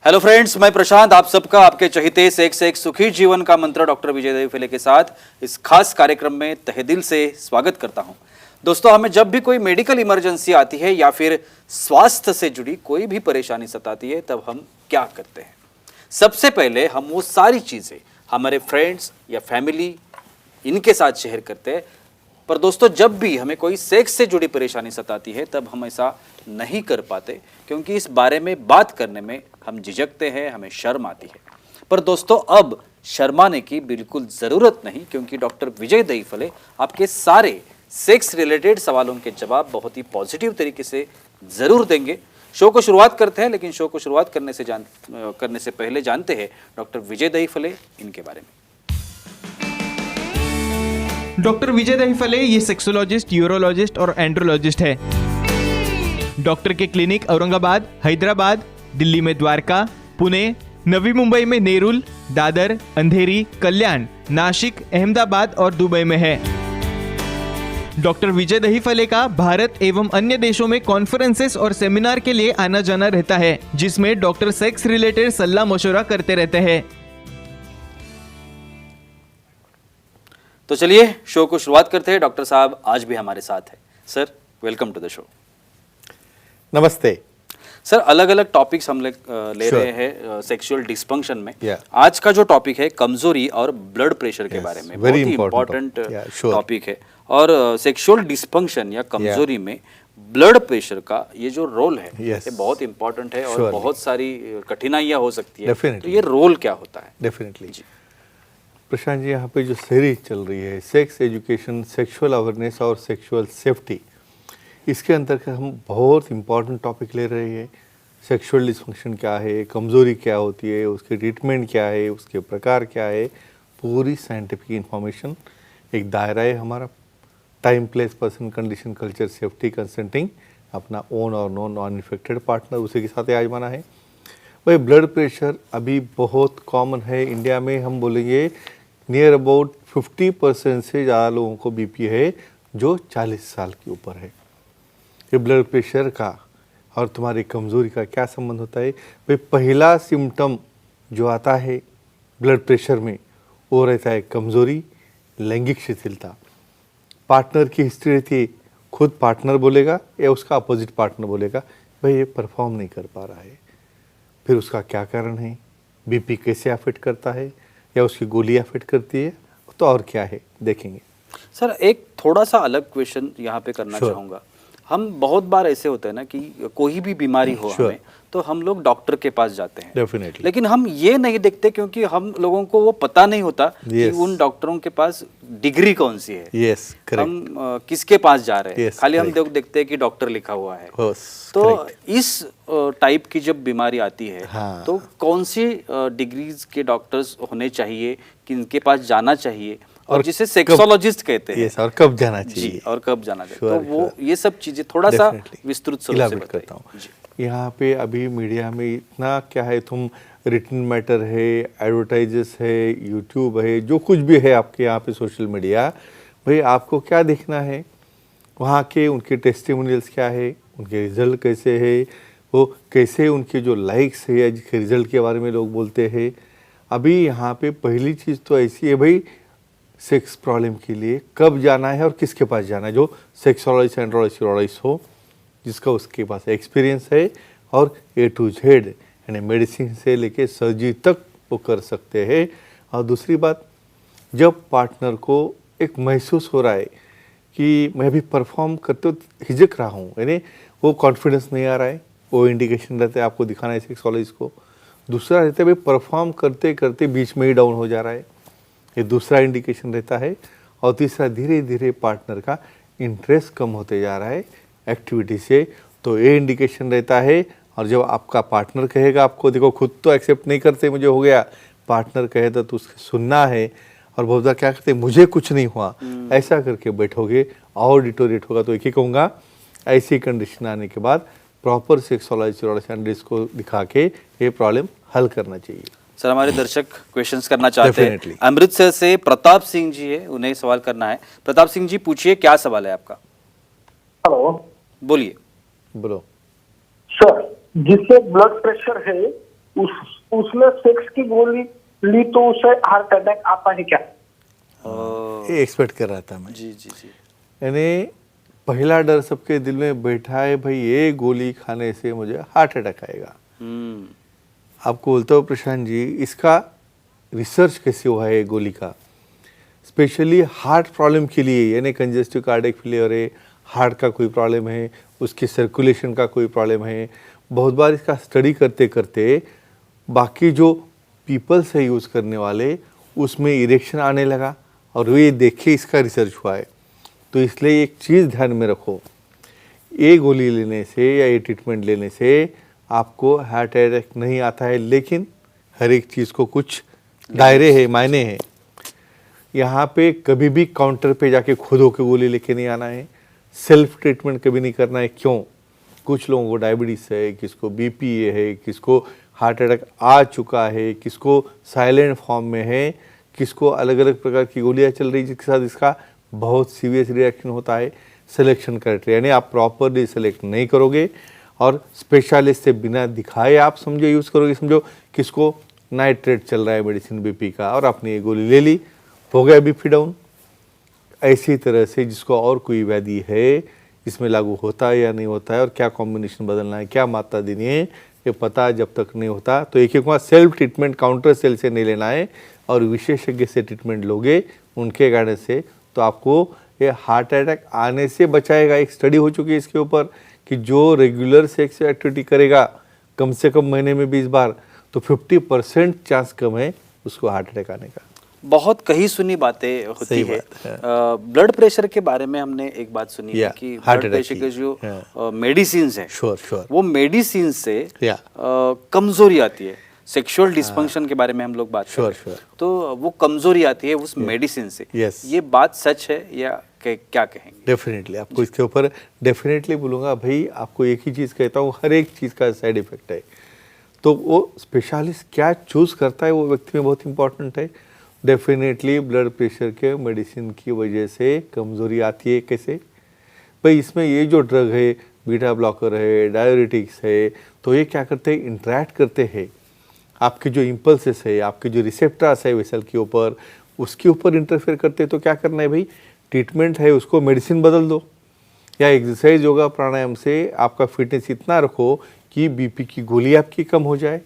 Hello friends, मैं प्रशांत आप सबका आपके चहीते से एक सुखी जीवन का मंत्र डॉक्टर विजय देवीफले के साथ इस खास कार्यक्रम में तहे दिल से स्वागत करता हूं। दोस्तों, हमें जब भी कोई मेडिकल इमरजेंसी आती है या फिर स्वास्थ्य से जुड़ी कोई भी परेशानी सताती है, तब हम क्या करते हैं? सबसे पहले हम वो सारी चीजें हमारे फ्रेंड्स या फैमिली इनके साथ शेयर करते हैं। पर दोस्तों, जब भी हमें कोई सेक्स से जुड़ी परेशानी सताती है तब हम ऐसा नहीं कर पाते, क्योंकि इस बारे में बात करने में हम झिझकते हैं, हमें शर्म आती है। पर दोस्तों, अब शर्माने की बिल्कुल ज़रूरत नहीं, क्योंकि डॉक्टर विजय दहीफले आपके सारे सेक्स रिलेटेड सवालों के जवाब बहुत ही पॉजिटिव तरीके से ज़रूर देंगे। शो को शुरुआत करते हैं, लेकिन शो को शुरुआत करने से पहले जानते हैं डॉक्टर विजय दहीफले इनके बारे में। डॉक्टर विजय दहीफले ये सेक्सोलॉजिस्ट, यूरोलॉजिस्ट और एंड्रोलॉजिस्ट है। डॉक्टर के क्लिनिक औरंगाबाद, हैदराबाद, दिल्ली में द्वारका, पुणे, नवी मुंबई में नेरुल, दादर, अंधेरी, कल्याण, नासिक, अहमदाबाद और दुबई में है। डॉक्टर विजय दहीफले का भारत एवं अन्य देशों में कॉन्फ्रेंसेस और सेमिनार के लिए आना जाना रहता है, जिसमें डॉक्टर सेक्स रिलेटेड सलाह मशवरा करते रहते हैं। तो चलिए शो को शुरुआत करते हैं। डॉक्टर साहब आज भी हमारे साथ है। Sir, welcome to the show. नमस्ते सर, अलग अलग टॉपिक्स हम ले रहे हैं सेक्सुअल डिस्फंक्शन में। Yeah. आज का जो टॉपिक है कमजोरी और ब्लड प्रेशर के बारे में, बहुत ही इम्पोर्टेंट टॉपिक है। और सेक्सुअल डिस्फंक्शन या कमजोरी में ब्लड प्रेशर का ये जो रोल है ये बहुत इम्पोर्टेंट है और बहुत सारी कठिनाइयाँ हो सकती है। तो ये रोल क्या होता है? डेफिनेटली प्रशांत जी, यहाँ पे जो सीरीज चल रही है सेक्स एजुकेशन, सेक्सुअल अवेयरनेस और सेक्सुअल सेफ्टी, इसके अंतर्गत हम बहुत इम्पॉर्टेंट टॉपिक ले रहे हैं। सेक्सुअल डिस्फंक्शन क्या है, कमज़ोरी क्या होती है, उसके ट्रीटमेंट क्या है, उसके प्रकार क्या है, पूरी साइंटिफिक इंफॉर्मेशन। एक दायरा है हमारा, time, place, person, condition, culture, safety, consenting, अपना ओन और नॉन इन्फेक्टेड पार्टनर, उसी के साथ आजमाना है। वही ब्लड प्रेशर अभी बहुत कॉमन है इंडिया में। हम बोलेंगे नियर अबाउट 50% से ज़्यादा लोगों को बीपी है जो 40 साल के ऊपर है। ये ब्लड प्रेशर का और तुम्हारी कमज़ोरी का क्या संबंध होता है? भाई, पहला सिम्टम जो आता है ब्लड प्रेशर में वो रहता है कमज़ोरी, लैंगिक शिथिलता। पार्टनर की हिस्ट्री रहती है, खुद पार्टनर बोलेगा या उसका अपोजिट पार्टनर बोलेगा भाई ये परफॉर्म नहीं कर पा रहा है। फिर उसका क्या कारण है, बीपी कैसे अफेक्ट करता है या उसकी गोली अफेक्ट करती है, तो और क्या है देखेंगे। सर, एक थोड़ा सा अलग क्वेश्चन यहाँ पे करना चाहूँगा। हम बहुत बार ऐसे होते हैं ना कि कोई भी बीमारी हो हमें, तो हम लोग डॉक्टर के पास जाते हैं। डेफिनेटली। लेकिन हम ये नहीं देखते, क्योंकि हम लोगों को वो पता नहीं होता कि उन डॉक्टरों के पास डिग्री कौन सी है। हम किसके पास जा रहे हैं, खाली हम देखते हैं कि डॉक्टर लिखा हुआ है। तो इस टाइप की जब बीमारी आती है तो कौन सी डिग्रीज के डॉक्टर्स होने चाहिए, किनके पास जाना चाहिए, और जिसे सेक्सोलॉजिस्ट कहते हैं, और कब जाना चाहिए जी, और कब जाना चाहिए, तो वो ये सब चीजें थोड़ा सा विस्तृत स्वरूप से करता हूँ। यहाँ पे अभी मीडिया में इतना क्या है, तुम रिटन मैटर है, एडवर्टाइजेस है, यूट्यूब है, जो कुछ भी है आपके यहाँ पे सोशल मीडिया, भाई आपको क्या देखना है, वहाँ के उनके टेस्टिमोनियल्स क्या है, उनके रिजल्ट कैसे है, वो कैसे उनके जो लाइक्स है या जिसके रिजल्ट के बारे में लोग बोलते हैं। अभी यहाँ पे पहली चीज़ तो ऐसी है भाई, सेक्स प्रॉब्लम के लिए कब जाना है और किसके पास जाना है, जो सेक्सोलॉजिस्ट, एंड्रोलॉजिस्ट हो, जिसका उसके पास एक्सपीरियंस है और A to Z यानी मेडिसिन से लेके सर्जरी तक वो कर सकते हैं। और दूसरी बात, जब पार्टनर को एक महसूस हो रहा है कि मैं भी परफॉर्म करते हिचक रहा हूँ, यानी वो कॉन्फिडेंस नहीं आ रहा है, वो इंडिकेशन रहता है आपको दिखाना है सेक्सोलॉजिस्ट को। दूसरा रहता है भाई परफॉर्म करते करते बीच में ही डाउन हो जा रहा है, ये दूसरा इंडिकेशन रहता है। और तीसरा, धीरे धीरे पार्टनर का इंटरेस्ट कम होते जा रहा है एक्टिविटी से, तो ये इंडिकेशन रहता है। और जब आपका पार्टनर कहेगा आपको, देखो खुद तो एक्सेप्ट नहीं करते मुझे हो गया, पार्टनर कहे तो उसके सुनना है, और बहुत बार क्या करते मुझे कुछ नहीं हुआ, ऐसा करके बैठोगे और डिटोरेट होगा। तो एक ही कहूँगा, ऐसी कंडीशन आने के बाद प्रॉपर सेक्सोलॉजिस्ट को दिखा के ये प्रॉब्लम हल करना चाहिए। सर, हमारे दर्शक क्वेश्चंस करना चाहते हैं। अमृतसर से प्रताप सिंह जी है, उन्हें सवाल करना है। प्रताप सिंह जी, पूछिए, क्या सवाल है आपका? हेलो, बोलिए। बोलो सर। जिससे ब्लड प्रेशर है उसने सेक्स की गोली ली तो उसे हार्ट अटैक आता है क्या? ये एक्सपेक्ट कर रहा था मैं। जी जी जी। यानी पहला डर सबके दिल में बैठा है, भाई ये गोली खाने से मुझे हार्ट अटैक आएगा। आपको बोलता हूँ प्रशांत जी, इसका रिसर्च कैसे हुआ है ये गोली का, स्पेशली हार्ट प्रॉब्लम के लिए, यानी कंजेस्टिव कार्डियक फेलियर है, हार्ट का कोई प्रॉब्लम है, उसके सर्कुलेशन का कोई प्रॉब्लम है। बहुत बार इसका स्टडी करते करते बाकी जो पीपल्स है यूज़ करने वाले, उसमें इरेक्शन आने लगा और ये देखे इसका रिसर्च हुआ है। तो इसलिए एक चीज़ ध्यान में रखो, ये गोली लेने से या ये ट्रीटमेंट लेने से आपको हार्ट अटैक नहीं आता है, लेकिन हर एक चीज़ को कुछ दायरे है, मायने हैं। यहाँ पे कभी भी काउंटर पे जाके खुद होकर गोली लेके नहीं आना है, सेल्फ ट्रीटमेंट कभी नहीं करना है। क्यों? कुछ लोगों को डायबिटीज़ है, किसको बीपी है, किसको हार्ट अटैक आ चुका है, किसको साइलेंट फॉर्म में है, किसको अलग अलग प्रकार की गोलियाँ चल रही जिसके साथ इसका बहुत सीरियस रिएक्शन होता है। सिलेक्शन क्राइटेरिया, यानी आप प्रॉपरली सेलेक्ट नहीं करोगे और स्पेशलिस्ट से बिना दिखाए आप समझो यूज़ करोगे। समझो किसको नाइट्रेट चल रहा है मेडिसिन बीपी का और आपने ये गोली ले ली, हो गया बीपी डाउन। ऐसी तरह से जिसको और कोई व्याधि है, इसमें लागू होता है या नहीं होता है और क्या कॉम्बिनेशन बदलना है, क्या मात्रा देनी है, ये पता जब तक नहीं होता। तो एक बार सेल्फ ट्रीटमेंट काउंटर सेल से नहीं लेना है और विशेषज्ञ से ट्रीटमेंट लोगे उनके गाइडेंस से, तो आपको ये हार्ट अटैक आने से बचाएगा। एक स्टडी हो चुकी है इसके ऊपर कि जो रेगुलर सेक्स एक्टिविटी करेगा कम से कम महीने में 20 बार, तो 50% चांस कम है उसको हार्ट अटैक आने का। बहुत कही सुनी बातें होती है। ब्लड प्रेशर के बारे में हमने एक बात सुनी है कि ब्लड प्रेशर के जो मेडिसिन है, वो मेडिसिन से कमजोरी आती है। सेक्सुअल डिस्फंक्शन के बारे में हम लोग बात करते हैं, तो वो कमजोरी आती है उस मेडिसिन से। ये बात सच है या क्या कहेंगे? डेफिनेटली आपको इसके ऊपर डेफिनेटली बोलूँगा भाई, आपको एक ही चीज़ कहता हूँ, हर एक चीज़ का साइड इफेक्ट है। तो वो स्पेशलिस्ट क्या चूज़ करता है वो व्यक्ति में बहुत इंपॉर्टेंट है। डेफिनेटली ब्लड प्रेशर के मेडिसिन की वजह से कमज़ोरी आती है। कैसे भाई? इसमें ये जो ड्रग है, बीटा ब्लॉकर है, डायरेटिक्स है, तो ये क्या करते हैं, इंटरैक्ट करते हैं आपके जो इम्पल्सेस है, आपके जो रिसेप्टर्स है वेसल के ऊपर, उसके ऊपर इंटरफेयर करते हैं। तो क्या करना है भाई, ट्रीटमेंट है उसको मेडिसिन बदल दो, या एक्सरसाइज योगा प्राणायाम से आपका फिटनेस इतना रखो कि बीपी की गोली आपकी कम हो जाए।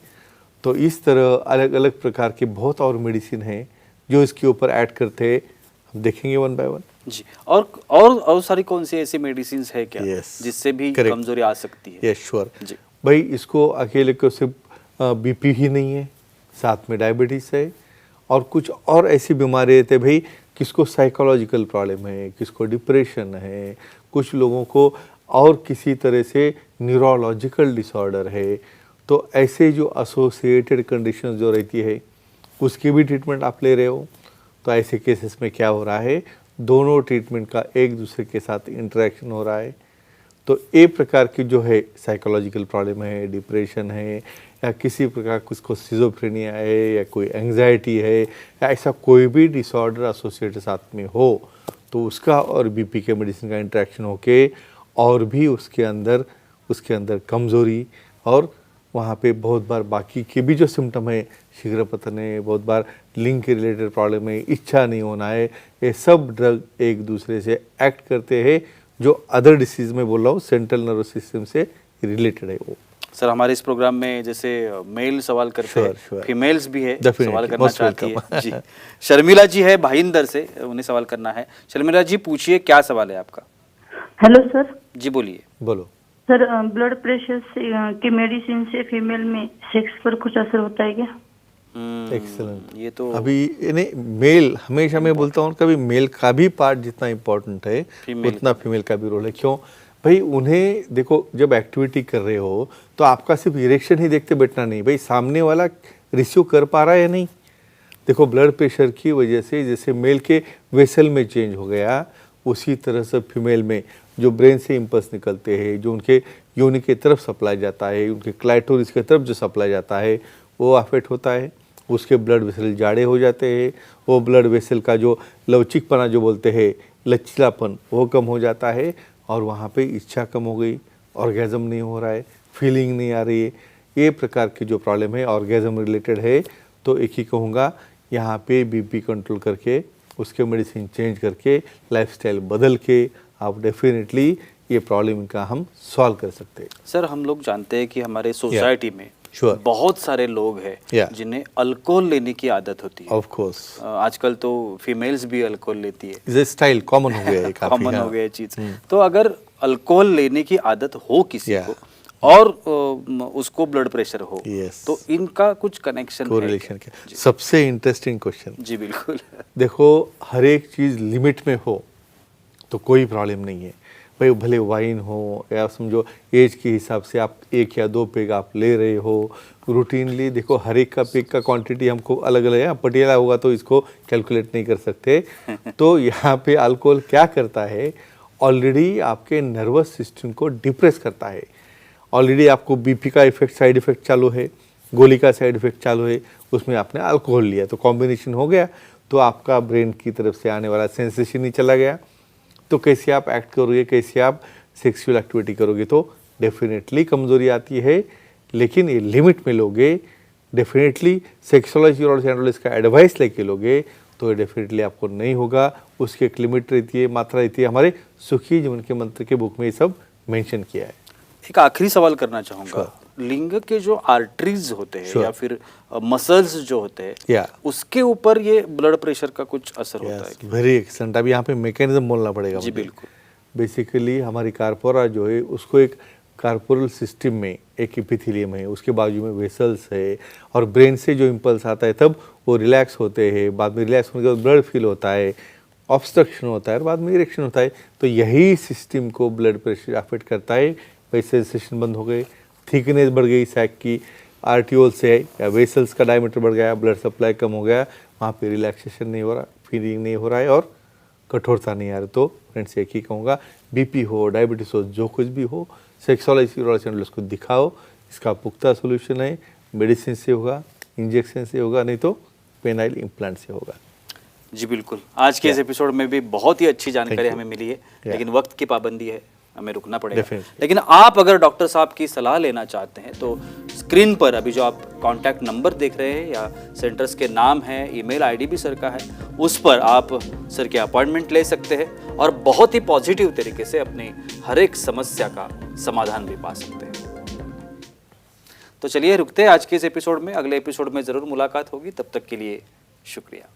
तो इस तरह अलग अलग प्रकार के बहुत और मेडिसिन हैं जो इसके ऊपर ऐड करते हैं, हम देखेंगे वन बाय वन जी। और सारी कौन सी ऐसी मेडिसिन है क्या जिससे भी कमजोरी आ सकती है? यस श्योर जी भाई, इसको अकेले को सिर्फ बीपी ही नहीं है, साथ में डायबिटीज़ है और कुछ और ऐसी बीमारी रहते भाई, किसको साइकोलॉजिकल प्रॉब्लम है, किसको डिप्रेशन है, कुछ लोगों को और किसी तरह से न्यूरोलॉजिकल डिसऑर्डर है। तो ऐसे जो एसोसिएटेड कंडीशंस जो रहती है उसकी भी ट्रीटमेंट आप ले रहे हो। तो ऐसे केसेस में क्या हो रहा है, दोनों ट्रीटमेंट का एक दूसरे के साथ इंटरेक्शन हो रहा है। तो एक प्रकार की जो है साइकोलॉजिकल प्रॉब्लम है, डिप्रेशन है, या किसी प्रकार किसको सिजोफ्रेनिया है, या कोई एंग्जाइटी है, या ऐसा कोई भी डिसऑर्डर एसोसिएटेड साथ में हो, तो उसका और बीपी के मेडिसिन का इंटरेक्शन होके और भी उसके अंदर कमज़ोरी, और वहाँ पे बहुत बार बाकी के भी जो सिम्टम है, शीघ्र पतन है, बहुत बार लिंग के रिलेटेड प्रॉब्लम है, इच्छा नहीं होना है, ये सब ड्रग एक दूसरे से एक्ट करते हैं, जो अदर डिसीज़ में बोल रहा हूँ सेंट्रल नर्वस सिस्टम से रिलेटेड है वो। सर, हमारे इस प्रोग्राम में जैसे मेल सवाल करते हैं, फीमेल्स भी है सवाल करना चाहती है जी। शर्मिला जी है भाईंदर से, उन्हें सवाल करना है। शर्मिला जी पूछिए, क्या सवाल है आपका? Hello sir. जी बोलिए। बोलो सर, ब्लड प्रेशर से की मेडिसिन से फीमेल में सेक्स पर कुछ असर होता है क्या? एक्सीलेंट। ये तो अभी मेल, हमेशा मैं बोलता हूँ, कभी मेल का भी पार्ट जितना इम्पोर्टेंट है उतना फीमेल का भी रोल है। क्यों भाई? उन्हें देखो, जब एक्टिविटी कर रहे हो तो आपका सिर्फ इरेक्शन ही देखते बैठना नहीं भाई, सामने वाला रिसीव कर पा रहा है या नहीं। देखो, ब्लड प्रेशर की वजह से जैसे मेल के वेसल में चेंज हो गया, उसी तरह से फीमेल में जो ब्रेन से इम्पल्स निकलते हैं, जो उनके योनि के तरफ सप्लाई जाता है, उनके क्लाइटोरिस के तरफ जो सप्लाई जाता है, वो अफेक्ट होता है। उसके ब्लड वेसल जाड़े हो जाते हैं, वो ब्लड वेसल का जो लवचिकपना जो बोलते हैं, लचीलापन, वो कम हो जाता है, और वहाँ पे इच्छा कम हो गई, ऑर्गेज़म नहीं हो रहा है, फीलिंग नहीं आ रही है, ये प्रकार की जो प्रॉब्लम है ऑर्गेज्म रिलेटेड है, तो एक ही कहूँगा, यहाँ पे बीपी कंट्रोल करके, उसके मेडिसिन चेंज करके, लाइफस्टाइल बदल के आप डेफिनेटली ये प्रॉब्लम का हम सॉल्व कर सकते हैं। सर, हम लोग जानते हैं कि हमारे सोसाइटी में Sure. बहुत सारे लोग हैं Yeah. जिन्हें अल्कोहल लेने की आदत होती है। ऑफ कोर्स आजकल तो फीमेल्स भी अल्कोहल लेती है, इज स्टाइल कॉमन हो गया है काफी। कॉमन हाँ। हो गया चीज। तो अगर अल्कोहल लेने की आदत हो किसी Yeah. को और उसको ब्लड प्रेशर हो, Yes. तो इनका कुछ कनेक्शन कोरिलेशन क्या? सबसे इंटरेस्टिंग क्वेश्चन। जी बिल्कुल। देखो, हर एक चीज लिमिट में हो तो कोई प्रॉब्लम नहीं है भाई, भले वाइन हो या समझो एज के हिसाब से आप 1 या 2 पेग आप ले रहे हो रूटीनली। देखो, हर एक का पेग का क्वांटिटी हमको अलग अलग है, पटियाला होगा तो इसको कैलकुलेट नहीं कर सकते। तो यहाँ पे अल्कोहल क्या करता है, ऑलरेडी आपके नर्वस सिस्टम को डिप्रेस करता है। ऑलरेडी आपको बीपी का इफेक्ट, साइड इफेक्ट चालू है, गोली का साइड इफेक्ट चालू है, उसमें आपने अल्कोहल लिया तो कॉम्बिनेशन हो गया, तो आपका ब्रेन की तरफ से आने वाला सेंसेशन ही चला गया। तो कैसे आप एक्ट करोगे, कैसे आप सेक्सुअल एक्टिविटी करोगे, तो डेफिनेटली कमज़ोरी आती है। लेकिन ये लिमिट में लोगे, डेफिनेटली सेक्सोलॉजी और एंड्रोलॉजिस्ट का एडवाइस लेके लोगे तो ये डेफिनेटली आपको नहीं होगा। उसकी एक लिमिट रहती है, मात्रा रहती है। हमारे सुखी जीवन के मंत्र के बुक में ये सब मेंशन किया है। एक आखिरी सवाल करना चाहूंगा, लिंग के जो आर्टरीज होते हैं या फिर मसल्स जो होते हैं, उसके ऊपर ये ब्लड प्रेशर का कुछ असर होता है? Very excellent. अभी यहाँ पे मैकेनिज्म बोलना पड़ेगा जी मुझे। बिल्कुल। बेसिकली हमारी कार्पोरा जो है उसको एक कार्पोरल सिस्टम में एक एपिथेलियम है, उसके बाजू में वेसल्स है, और ब्रेन से जो इम्पल्स आता है तब वो रिलैक्स होते हैं। बाद में रिलैक्स होने के बाद ब्लड फील होता है, ऑब्स्ट्रक्शन होता है और बाद में इरेक्शन होता है। तो यही सिस्टम को ब्लड प्रेशर अफेक्ट करता है। वैसे सेंसेशन बंद हो गए, थिकनेस बढ़ गई सैक की, आर्टियोल से या वेसल्स का डायमीटर बढ़ गया, ब्लड सप्लाई कम हो गया, वहाँ पे रिलैक्सेशन नहीं हो रहा, फीलिंग नहीं हो रहा है और कठोरता नहीं आ रही। तो फ्रेंड्स एक ही कहूँगा, बीपी हो, डायबिटीज हो, जो कुछ भी हो, सेक्सुअलिटी को दिखाओ। इसका पुख्ता सोल्यूशन है, मेडिसिन से होगा, इंजेक्शन से होगा, नहीं तो पेनाइल इम्प्लांट से होगा। जी बिल्कुल। आज के इस एपिसोड में भी बहुत ही अच्छी जानकारी हमें मिली है, लेकिन वक्त की पाबंदी है, हमें रुकना पड़ेगा। लेकिन आप अगर डॉक्टर साहब की सलाह लेना चाहते हैं तो स्क्रीन पर अभी जो आप कांटेक्ट नंबर देख रहे हैं या सेंटर्स के नाम है, ईमेल आईडी भी सर का है, उस पर आप सर की अपॉइंटमेंट ले सकते हैं और बहुत ही पॉजिटिव तरीके से अपनी हर एक समस्या का समाधान भी पा सकते हैं। तो चलिए रुकते हैं आज के इस एपिसोड में, अगले एपिसोड में ज़रूर मुलाकात होगी। तब तक के लिए शुक्रिया।